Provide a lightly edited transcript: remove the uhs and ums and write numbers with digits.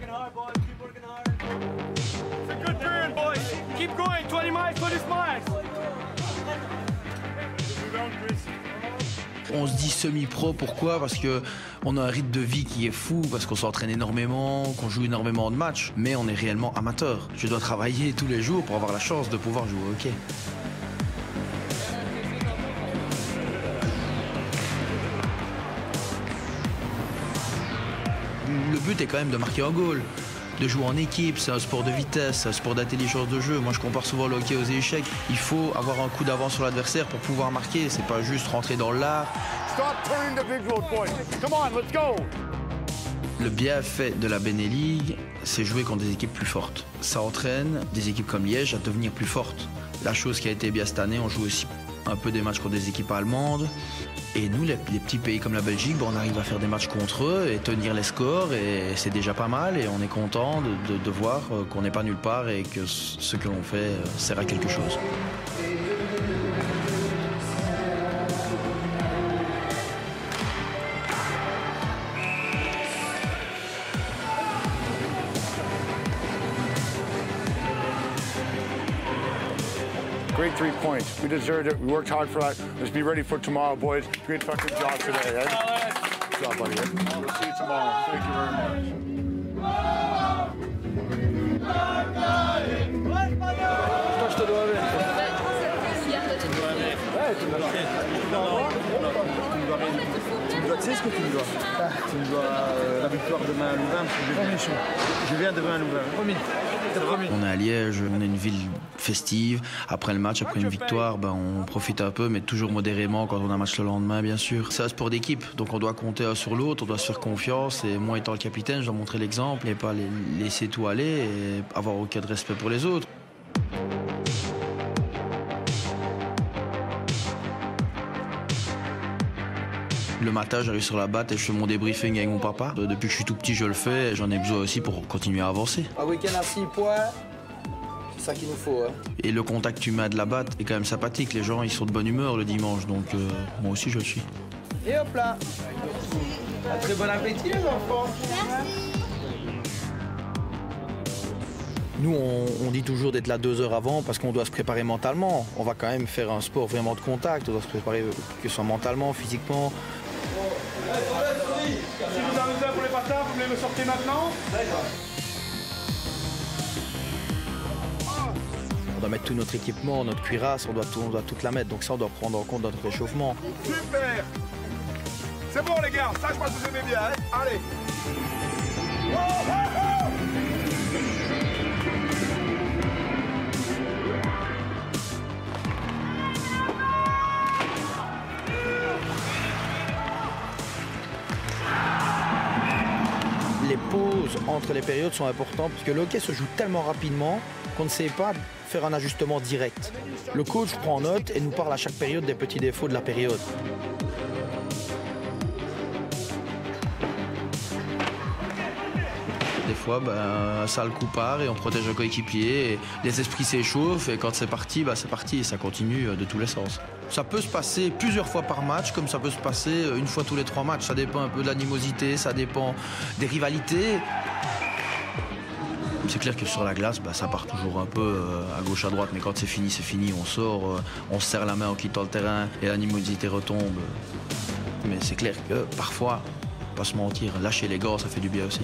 hard, boys. Keep working hard. It's a good period, boys. Keep going. 20 miles, 20 miles. On se dit semi-pro, pourquoi? Parce qu'on a un rythme de vie qui est fou, parce qu'on s'entraîne énormément, qu'on joue énormément de matchs, mais on est réellement amateur. Je dois travailler tous les jours pour avoir la chance de pouvoir jouer au hockey. Le but est quand même de marquer un goal, de jouer en équipe, c'est un sport de vitesse, c'est un sport d'intelligence de jeu. Moi je compare souvent le hockey aux échecs. Il faut avoir un coup d'avance sur l'adversaire pour pouvoir marquer, c'est pas juste rentrer dans l'art. Le bienfait de la Bene League, c'est jouer contre des équipes plus fortes. Ça entraîne des équipes comme Liège à devenir plus fortes. La chose qui a été bien cette année, on joue aussi un peu des matchs contre des équipes allemandes. Et nous, les petits pays comme la Belgique, on arrive à faire des matchs contre eux et tenir les scores. Et c'est déjà pas mal. Et on est content de voir qu'on n'est pas nulle part et que ce que l'on fait sert à quelque chose. Great 3 points. We deserved it. We worked hard for that. Let's be ready for tomorrow, boys. Great fucking job today, eh? Good job, buddy. We'll see you tomorrow. Thank you very much. Je te dois avec. Ouais, tu me dois rien. Tu sais ce que tu me dois? Tu me dois la victoire demain à Louvain, parce que je viens demain à Louvain. Promis. On est à Liège, on est une ville festive. Après le match, après une victoire, on profite un peu, mais toujours modérément quand on a un match le lendemain, bien sûr. C'est un sport d'équipe, donc on doit compter un sur l'autre, on doit se faire confiance. Et moi, étant le capitaine, je dois montrer l'exemple et pas laisser tout aller et avoir aucun respect pour les autres. Le matin, j'arrive sur la batte et je fais mon débriefing avec mon papa. Depuis que je suis tout petit, je le fais et j'en ai besoin aussi pour continuer à avancer. Un week-end à 6 points, c'est ça qu'il nous faut. Hein. Et le contact humain de la batte est quand même sympathique. Les gens, ils sont de bonne humeur le dimanche, donc moi aussi, je le suis. Et hop là. Un très bon appétit, les enfants. Merci. Nous, on dit toujours d'être là 2 heures avant parce qu'on doit se préparer mentalement. On va quand même faire un sport vraiment de contact. On doit se préparer que ce soit mentalement, physiquement. Si vous avez besoin pour les patates, vous voulez me sortir maintenant? On doit mettre tout notre équipement, notre cuirasse, on doit toute la mettre. Donc ça, on doit prendre en compte notre réchauffement. Super! C'est bon les gars, ça je pense que vous aimez bien, hein? Allez! Oh, oh, oh! Les pauses entre les périodes sont importantes parce que le hockey se joue tellement rapidement qu'on ne sait pas faire un ajustement direct. Le coach prend note et nous parle à chaque période des petits défauts de la période. Des fois, ça le coup part et on protège le coéquipier. Et les esprits s'échauffent et quand c'est parti, c'est parti et ça continue de tous les sens. Ça peut se passer plusieurs fois par match, comme ça peut se passer une fois tous les 3 matchs. Ça dépend un peu de l'animosité, ça dépend des rivalités. C'est clair que sur la glace, ça part toujours un peu à gauche, à droite. Mais quand c'est fini, on sort, on se serre la main en quittant le terrain et l'animosité retombe. Mais c'est clair que parfois, pas se mentir, lâcher les gants, ça fait du bien aussi.